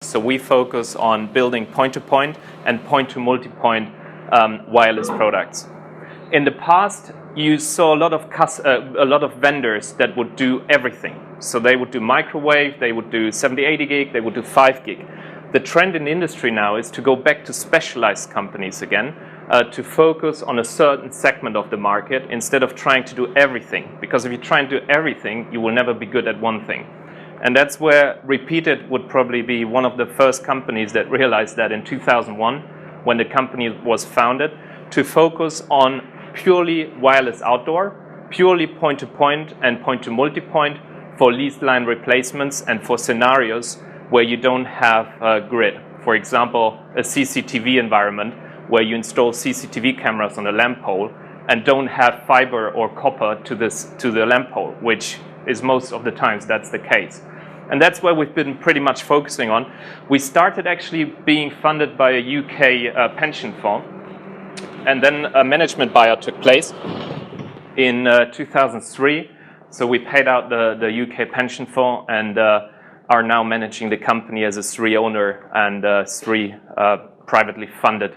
So we focus on building point-to-point and point-to-multipoint wireless products. In the past, you saw a lot of vendors that would do everything. So they would do microwave, they would do 70, 80 gig, they would do 5 gig. The trend in the industry now is to go back to specialized companies again, to focus on a certain segment of the market instead of trying to do everything. Because if you try and do everything, you will never be good at one thing. And that's where Repeatit would probably be one of the first companies that realized that in 2001, when the company was founded, to focus on purely wireless outdoor, purely point-to-point and point-to-multipoint for leased line replacements and for scenarios where you don't have a grid. For example, a CCTV environment where you install CCTV cameras on a lamp pole and don't have fiber or copper to the lamp pole, which is most of the times that's the case. And that's where we've been pretty much focusing on. We started actually being funded by a UK pension fund, and then a management buyout took place in 2003. So we paid out the UK pension fund and are now managing the company as a SRI owner and SRI privately funded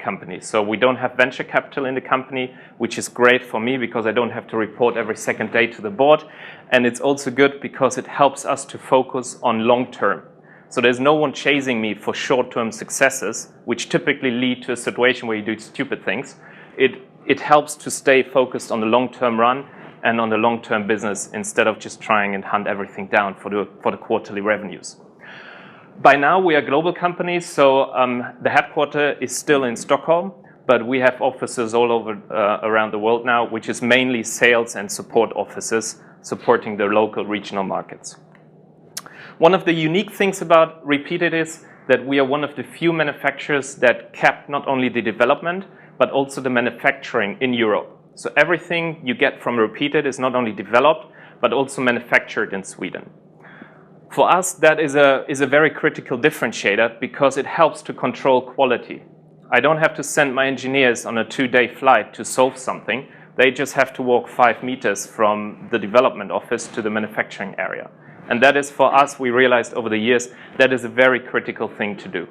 company. So we don't have venture capital in the company, which is great for me because I don't have to report every second day to the board. And it's also good because it helps us to focus on long term. So there's no one chasing me for short-term successes, which typically lead to a situation where you do stupid things. It helps to stay focused on the long-term run and on the long-term business instead of just trying and hunt everything down for the quarterly revenues. By now, we are a global company, so the headquarters is still in Stockholm, but we have offices all over around the world now, which is mainly sales and support offices supporting the local regional markets. One of the unique things about Repeatit is that we are one of the few manufacturers that kept not only the development, but also the manufacturing in Europe. So everything you get from Repeatit is not only developed, but also manufactured in Sweden. For us, that is a very critical differentiator because it helps to control quality. I don't have to send my engineers on a 2-day flight to solve something. They just have to walk 5 meters from the development office to the manufacturing area. And that is, for us, we realized over the years, that is a very critical thing to do.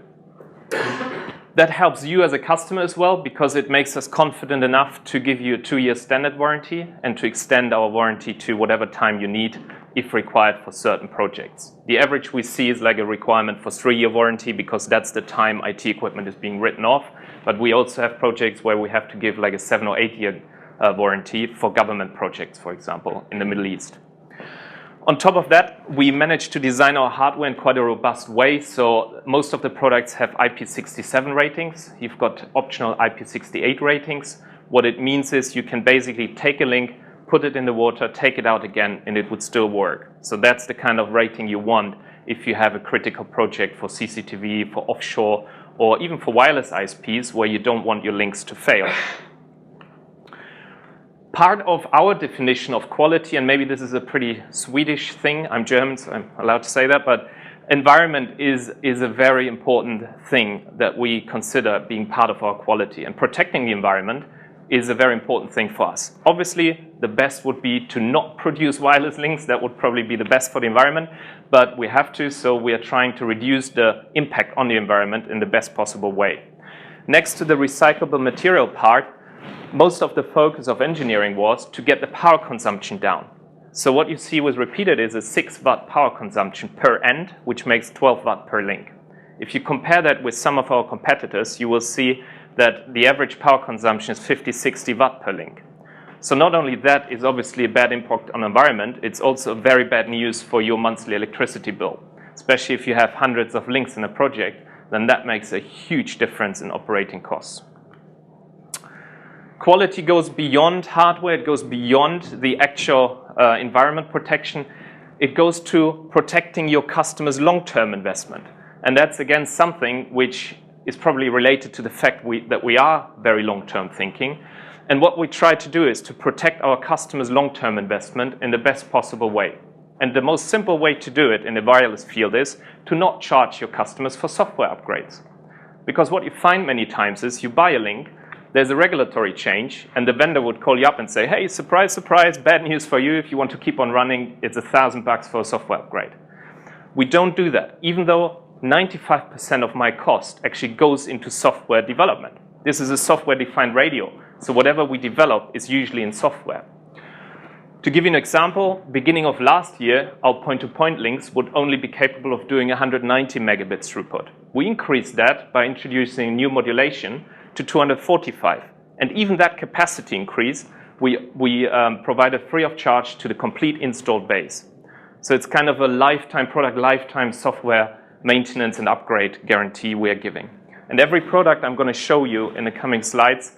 That helps you as a customer as well because it makes us confident enough to give you a 2-year standard warranty and to extend our warranty to whatever time you need if required for certain projects. The average we see is like a requirement for 3-year warranty because that's the time IT equipment is being written off. But we also have projects where we have to give like a 7 or 8 year warranty for government projects, for example, in the Middle East. On top of that, we managed to design our hardware in quite a robust way. So most of the products have IP67 ratings. You've got optional IP68 ratings. What it means is you can basically take a link, put it in the water, take it out again, and it would still work. So that's the kind of rating you want if you have a critical project for CCTV, for offshore, or even for wireless ISPs where you don't want your links to fail. Part of our definition of quality, and maybe this is a pretty Swedish thing, I'm German, so I'm allowed to say that, but environment is a very important thing that we consider being part of our quality. And protecting the environment is a very important thing for us. Obviously, the best would be to not produce wireless links. That would probably be the best for the environment, but we have to, so we are trying to reduce the impact on the environment in the best possible way. Next to the recyclable material part, most of the focus of engineering was to get the power consumption down. So what you see with Repeatit is a 6 watt power consumption per end, which makes 12 watt per link. If you compare that with some of our competitors, you will see that the average power consumption is 50, 60 watt per link. So not only that is obviously a bad impact on the environment, it's also very bad news for your monthly electricity bill. Especially if you have hundreds of links in a project, then that makes a huge difference in operating costs. Quality goes beyond hardware, it goes beyond the actual environment protection. It goes to protecting your customers' long-term investment. And that's again something which is probably related to the fact that we are very long-term thinking. And what we try to do is to protect our customers' long-term investment in the best possible way. And the most simple way to do it in the wireless field is to not charge your customers for software upgrades. Because what you find many times is you buy a link, there's a regulatory change, and the vendor would call you up and say, hey, surprise, surprise, bad news for you. If you want to keep on running, it's $1,000 for a software upgrade. We don't do that. Even though 95% of my cost actually goes into software development. This is a software-defined radio, so whatever we develop is usually in software. To give you an example, beginning of last year, our point-to-point links would only be capable of doing 190 megabits throughput. We increased that by introducing new modulation to 245. And even that capacity increase, we provided free of charge to the complete installed base. So it's kind of a lifetime product, lifetime software maintenance and upgrade guarantee we are giving. And every product I'm going to show you in the coming slides,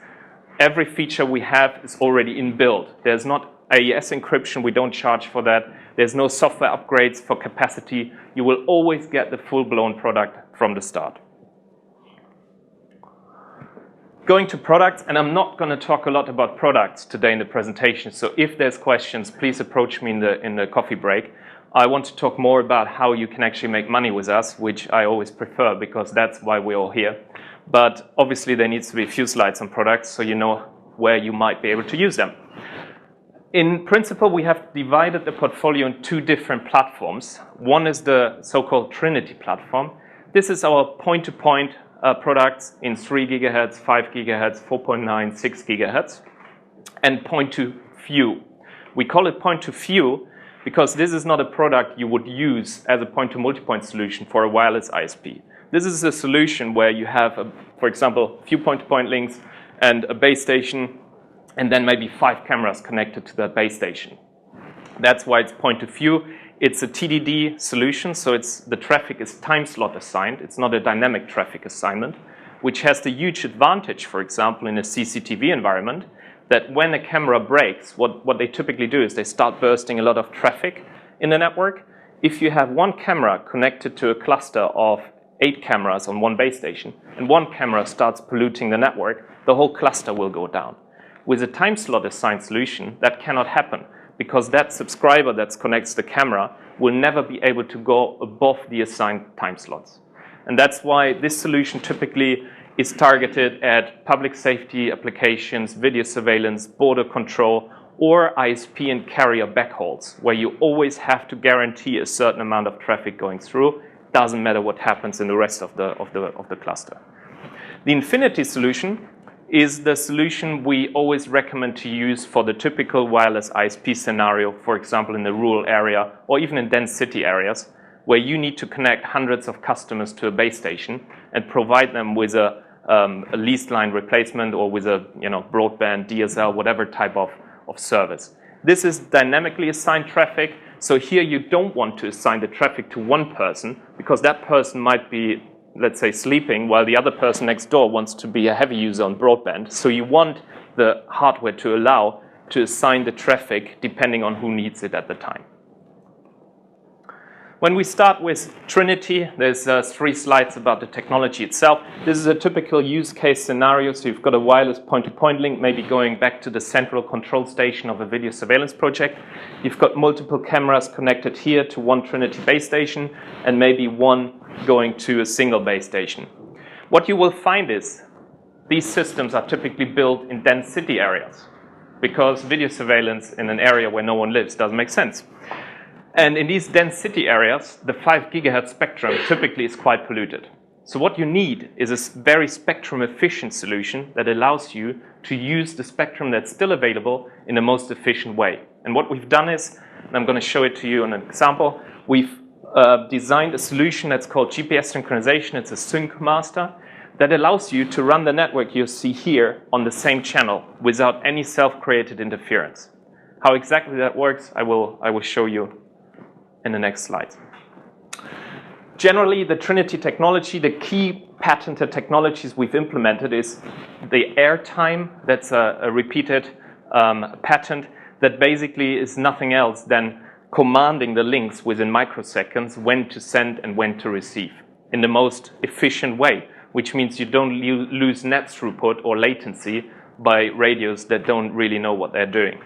every feature we have is already inbuilt. There's not AES encryption, we don't charge for that. There's no software upgrades for capacity. You will always get the full-blown product from the start. Going to products, and I'm not going to talk a lot about products today in the presentation, so if there's questions, please approach me in the coffee break. I want to talk more about how you can actually make money with us, which I always prefer because that's why we're all here. But obviously there needs to be a few slides on products so you know where you might be able to use them. In principle, we have divided the portfolio in two different platforms. One is the so-called Trinity platform. This is our point-to-point products in 3 gigahertz, 5 gigahertz, 4.9, 6 gigahertz, and point-to-few. We call it point-to-few because this is not a product you would use as a point-to-multipoint solution for a wireless ISP. This is a solution where you have, for example, a few point-to-point links and a base station, and then maybe 5 cameras connected to that base station. That's why it's point-to-few. It's a TDD solution, so the traffic is time slot assigned. It's not a dynamic traffic assignment, which has the huge advantage, for example, in a CCTV environment, that when a camera breaks, what they typically do is they start bursting a lot of traffic in the network. If you have one camera connected to a cluster of 8 cameras on one base station, and one camera starts polluting the network, the whole cluster will go down. With a time slot assigned solution, that cannot happen because that subscriber that connects the camera will never be able to go above the assigned time slots. And that's why this solution typically is targeted at public safety applications, video surveillance, border control, or ISP and carrier backhauls, where you always have to guarantee a certain amount of traffic going through. Doesn't matter what happens in the rest of the cluster. The Infinity solution is the solution we always recommend to use for the typical wireless ISP scenario, for example, in the rural area or even in dense city areas, where you need to connect hundreds of customers to a base station and provide them with a leased line replacement or with a broadband, DSL, whatever type of service. This is dynamically assigned traffic, so here you don't want to assign the traffic to one person because that person might be, let's say, sleeping while the other person next door wants to be a heavy user on broadband. So you want the hardware to allow to assign the traffic depending on who needs it at the time. When we start with Trinity, there's 3 slides about the technology itself. This is a typical use case scenario. So you've got a wireless point-to-point link, maybe going back to the central control station of a video surveillance project. You've got multiple cameras connected here to one Trinity base station, and maybe one going to a single base station. What you will find is these systems are typically built in dense city areas because video surveillance in an area where no one lives doesn't make sense. And in these dense city areas, the 5 gigahertz spectrum typically is quite polluted. So what you need is a very spectrum efficient solution that allows you to use the spectrum that's still available in the most efficient way. And what we've done is, and I'm going to show it to you on an example, we've designed a solution that's called GPS synchronization. It's a sync master that allows you to run the network you see here on the same channel without any self-created interference. How exactly that works, I will show you in the next slide. Generally, the Trinity technology, the key patented technologies we've implemented is the airtime. That's a Repeatit patent that basically is nothing else than commanding the links within microseconds when to send and when to receive in the most efficient way, which means you don't lose net throughput or latency by radios that don't really know what they're doing.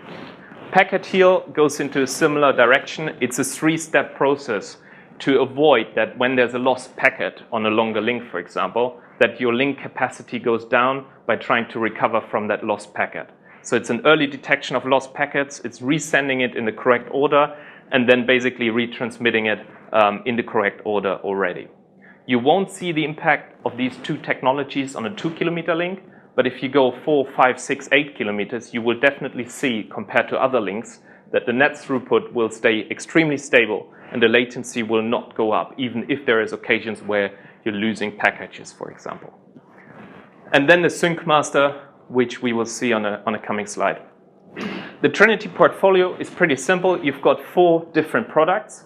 Packet heal goes into a similar direction. It's a 3-step process to avoid that when there's a lost packet on a longer link, for example, that your link capacity goes down by trying to recover from that lost packet. So it's an early detection of lost packets, it's resending it in the correct order, and then basically retransmitting it in the correct order already. You won't see the impact of these two technologies on a 2-kilometer link, but if you go 4, 5, 6, 8 kilometers, you will definitely see, compared to other links, that the net throughput will stay extremely stable and the latency will not go up, even if there is occasions where you're losing packages, for example. And then the Sync Master, which we will see on a coming slide. The Trinity portfolio is pretty simple. You've got 4 different products.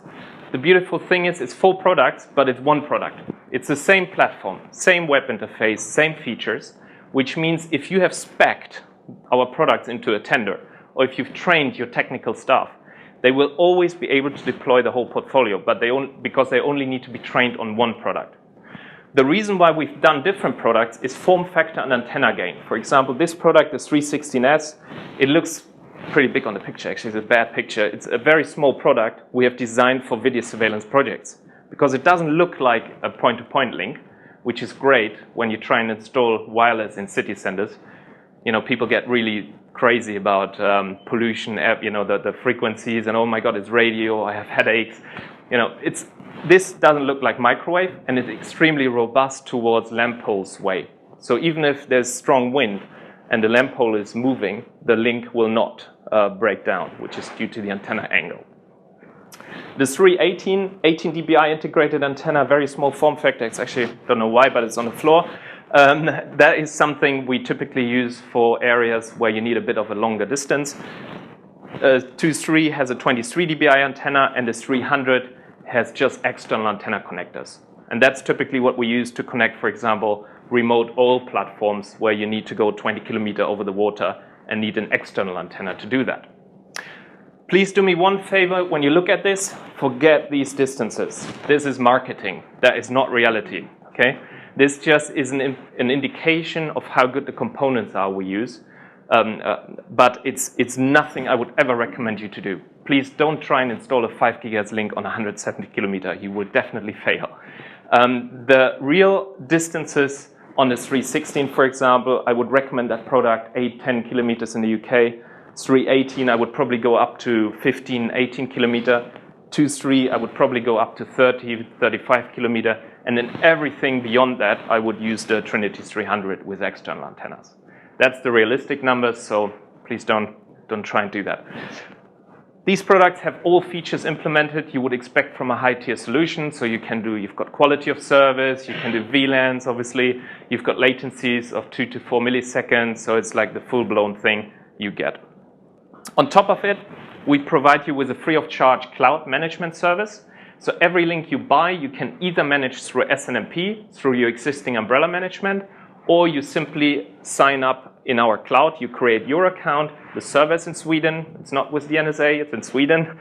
The beautiful thing is it's 4 products, but it's one product. It's the same platform, same web interface, same features, which means if you have spec'd our products into a tender, or if you've trained your technical staff, they will always be able to deploy the whole portfolio, but because they only need to be trained on one product. The reason why we've done different products is form factor and antenna gain. For example, this product, the 316S, it looks pretty big on the picture. Actually, it's a bad picture. It's a very small product we have designed for video surveillance projects because it doesn't look like a point-to-point link, which is great when you try and install wireless in city centers. You know, people get really crazy about pollution, you know, the frequencies, and oh my God, it's radio, I have headaches. You know, this doesn't look like microwave, and it's extremely robust towards lamp pole sway. So even if there's strong wind and the lamp pole is moving, the link will not break down, which is due to the antenna angle. The 318, 18 dBi integrated antenna, very small form factor. It's actually, don't know why, but it's on the floor. That is something we typically use for areas where you need a bit of a longer distance. 2.3 has a 23 dBi antenna, and the 300 has just external antenna connectors. And that's typically what we use to connect, for example, remote oil platforms where you need to go 20 kilometers over the water and need an external antenna to do that. Please do me one favor, when you look at this, forget these distances. This is marketing. That is not reality, okay? This just is an indication of how good the components are we use, but it's nothing I would ever recommend you to do. Please don't try and install a 5 GHz link on 170 kilometers. You will definitely fail. The real distances on the 316, for example, I would recommend that product 8-10 kilometers in the UK. 318, I would probably go up to 15-18 kilometers. 2.3, I would probably go up to 30-35 kilometers. And then everything beyond that, I would use the Trinity 300 with external antennas. That's the realistic numbers, so please don't try and do that. These products have all features implemented you would expect from a high-tier solution. So you've got quality of service, you can do VLANs, obviously. You've got latencies of 2 to 4 milliseconds, so it's like the full-blown thing you get. On top of it, we provide you with a free-of-charge cloud management service. So every link you buy, you can either manage through SNMP, through your existing umbrella management, or you simply sign up in our cloud. You create your account. The server's in Sweden. It's not with the NSA, it's in Sweden.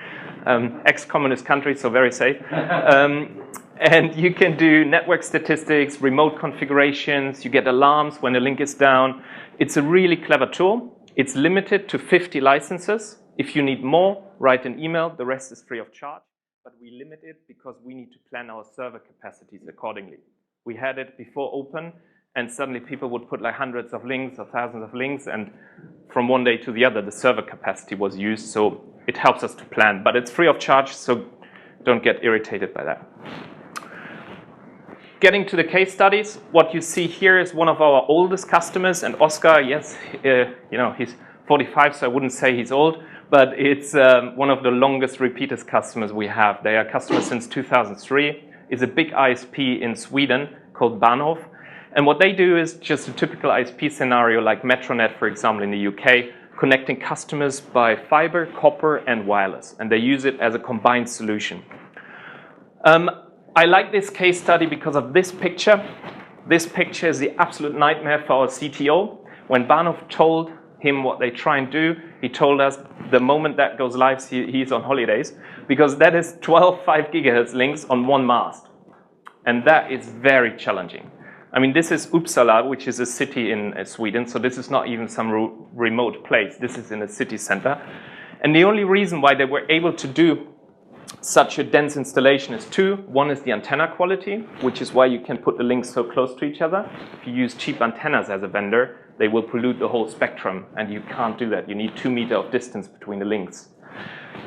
Ex-communist country, so very safe. And you can do network statistics, remote configurations. You get alarms when a link is down. It's a really clever tool. It's limited to 50 licenses. If you need more, write an email. The rest is free of charge. But we limit it because we need to plan our server capacities accordingly. We had it before open, and suddenly people would put like hundreds of links or thousands of links, and from one day to the other, the server capacity was used. So it helps us to plan. But it's free of charge, so don't get irritated by that. Getting to the case studies, what you see here is one of our oldest customers, and Oscar, yes, you know, he's 45, so I wouldn't say he's old, but it's one of the longest Repeatit customers we have. They are customers since 2003. It's a big ISP in Sweden called Bahnhof, and what they do is just a typical ISP scenario like Metronet, for example, in the UK, connecting customers by fiber, copper, and wireless, and they use it as a combined solution. I like this case study because of this picture. This picture is the absolute nightmare for our CTO. When Bahnhof told him what they try and do, he told us the moment that goes live, he's on holidays, because that is 12 5 GHz links on one mast. And that is very challenging. I mean, this is Uppsala, which is a city in Sweden, so this is not even some remote place. This is in a city center. And the only reason why they were able to do such a dense installation is two. One is the antenna quality, which is why you can put the links so close to each other. If you use cheap antennas as a vendor, they will pollute the whole spectrum, and you can't do that. You need 2 meters of distance between the links.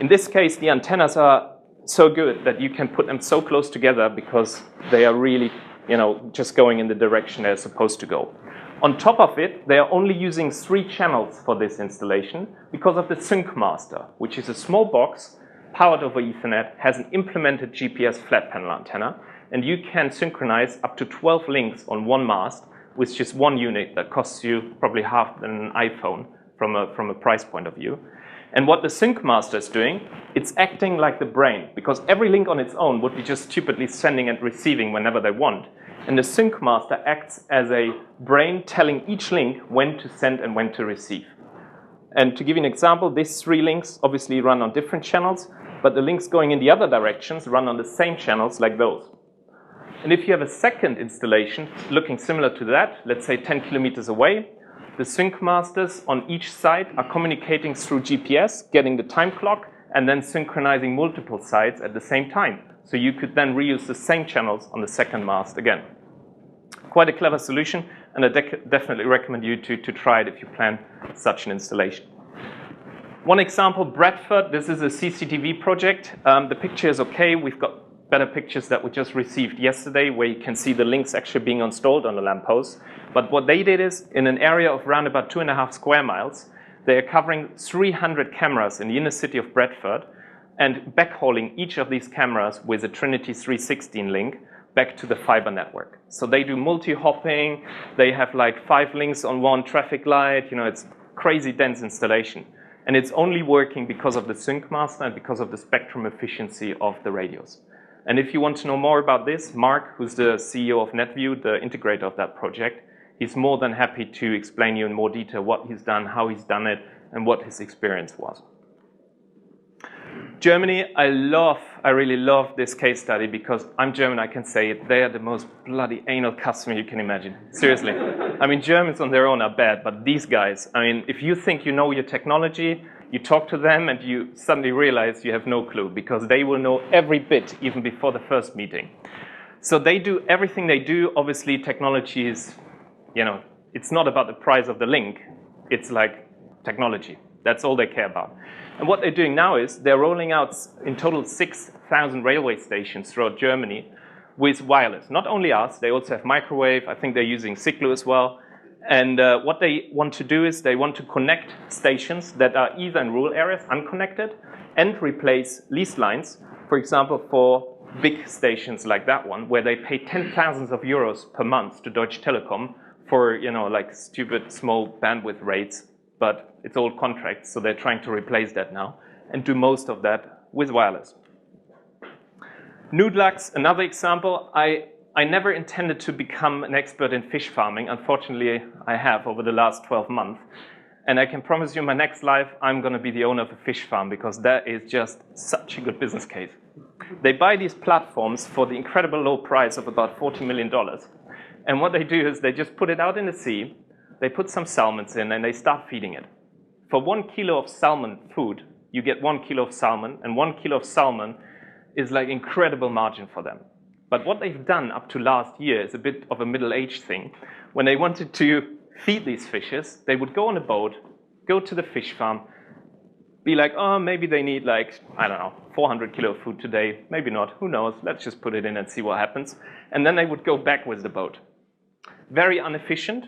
In this case, the antennas are so good that you can put them so close together because they are really, just going in the direction they're supposed to go. On top of it, they are only using 3 channels for this installation because of the Sync Master, which is a small box powered over Ethernet, has an implemented GPS flat panel antenna, and you can synchronize up to 12 links on one mast with just one unit that costs you probably half an iPhone from a price point of view. And what the Sync Master is doing, it's acting like the brain, because every link on its own would be just stupidly sending and receiving whenever they want. And the Sync Master acts as a brain telling each link when to send and when to receive. And to give you an example, these 3 links obviously run on different channels, but the links going in the other directions run on the same channels like those. And if you have a second installation looking similar to that, let's say 10 kilometers away, the Sync Masters on each side are communicating through GPS, getting the time clock, and then synchronizing multiple sides at the same time. So you could then reuse the same channels on the second mast again. Quite a clever solution, and I definitely recommend you to try it if you plan such an installation. One example, Bradford. This is a CCTV project. The picture is okay. We've got better pictures that we just received yesterday where you can see the links actually being installed on the lamppost. But what they did is, in an area of around about 2.5 square miles, they are covering 300 cameras in the inner city of Bradford and backhauling each of these cameras with a Trinity 316 link back to the fiber network. So they do multi-hopping, they have like 5 links on one traffic light, it's crazy dense installation. And it's only working because of the Sync Master and because of the spectrum efficiency of the radios. And if you want to know more about this, Mark, who's the CEO of NetView, the integrator of that project, he's more than happy to explain you in more detail what he's done, how he's done it, and what his experience was. Germany, I really love this case study because I'm German, I can say it. They are the most bloody anal customer you can imagine. Seriously. I mean, Germans on their own are bad, but these guys, if you think you know your technology, you talk to them and you suddenly realize you have no clue because they will know every bit even before the first meeting. So they do everything they do. Obviously, technology is, it's not about the price of the link. It's like technology. That's all they care about. And what they're doing now is they're rolling out in total 6,000 railway stations throughout Germany with wireless. Not only us, they also have microwave. I think they're using Siglu as well. And what they want to do is they want to connect stations that are either in rural areas, unconnected, and replace leased lines, for example, for big stations like that one, where they pay 10,000 of euros per month to Deutsche Telekom for, like stupid small bandwidth rates, but it's all contracts, so they're trying to replace that now and do most of that with wireless. Nudlux, another example. I never intended to become an expert in fish farming. Unfortunately, I have over the last 12 months. And I can promise you in my next life, I'm going to be the owner of a fish farm because that is just such a good business case. They buy these platforms for the incredible low price of about $40 million. And what they do is they just put it out in the sea, they put some salmons in, and they start feeding it. For 1 kilo of salmon food, you get 1 kilo of salmon, and 1 kilo of salmon is like incredible margin for them. But what they've done up to last year is a bit of a middle-aged thing. When they wanted to feed these fishes, they would go on a boat, go to the fish farm, be like, oh, maybe they need 400 kilo of food today. Maybe not, who knows? Let's just put it in and see what happens. And then they would go back with the boat. Very inefficient.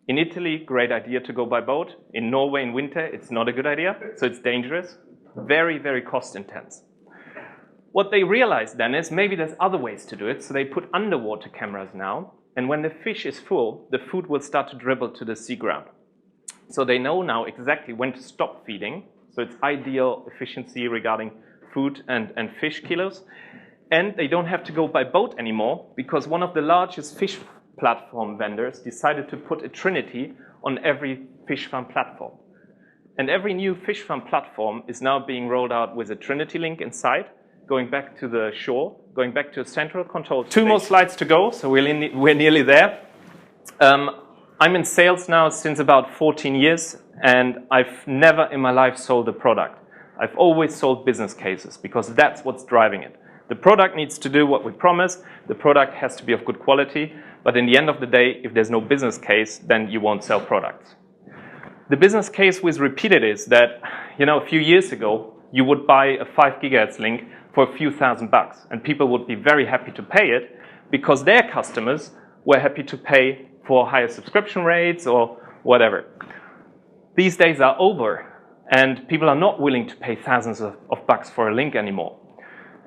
In Italy, great idea to go by boat. In Norway in winter, it's not a good idea, so it's dangerous. Very, very cost intense. What they realized then is maybe there's other ways to do it, so they put underwater cameras now, and when the fish is full, the food will start to dribble to the sea ground. So they know now exactly when to stop feeding, so it's ideal efficiency regarding food and fish kilos. And they don't have to go by boat anymore, because one of the largest fish platform vendors decided to put a Trinity on every fish farm platform. And every new fish farm platform is now being rolled out with a Trinity link inside, going back to the shore, going back to a central control. 2 more slides to go, so we're nearly there. I'm in sales now since about 14 years, and I've never in my life sold a product. I've always sold business cases, because that's what's driving it. The product needs to do what we promise. The product has to be of good quality. But in the end of the day, if there's no business case, then you won't sell products. The business case with Repeatit is that, a few years ago, you would buy a 5 gigahertz link for a few $1,000s. And people would be very happy to pay it because their customers were happy to pay for higher subscription rates or whatever. These days are over, and people are not willing to pay thousands of bucks for a link anymore.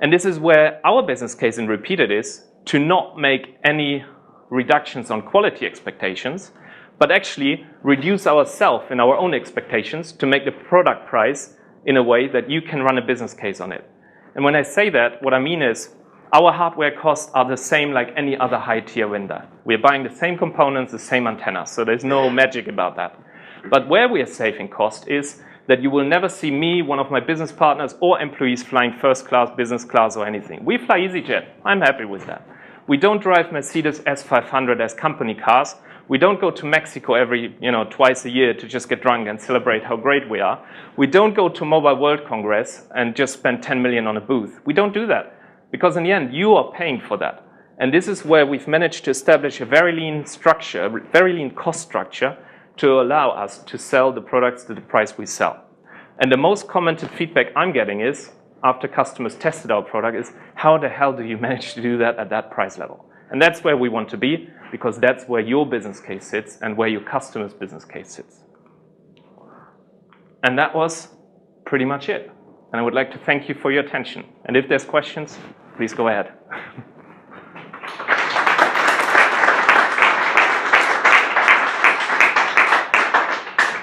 And this is where our business case in Repeatit is to not make any reductions on quality expectations, but actually reduce ourselves in our own expectations to make the product price in a way that you can run a business case on it. And when I say that, what I mean is our hardware costs are the same like any other high-tier vendor. We're buying the same components, the same antennas, so there's no magic about that. But where we are saving cost is that you will never see me, one of my business partners, or employees flying first class, business class, or anything. We fly EasyJet. I'm happy with that. We don't drive Mercedes S500 as company cars. We don't go to Mexico every, twice a year to just get drunk and celebrate how great we are. We don't go to Mobile World Congress and just spend 10 million on a booth. We don't do that because in the end, you are paying for that. And this is where we've managed to establish a very lean structure, very lean cost structure to allow us to sell the products to the price we sell. And the most commented feedback I'm getting is, after customers tested our product, is how the hell do you manage to do that at that price level? And that's where we want to be, because that's where your business case sits and where your customer's business case sits. And that was pretty much it. And I would like to thank you for your attention. And if there's questions, please go ahead.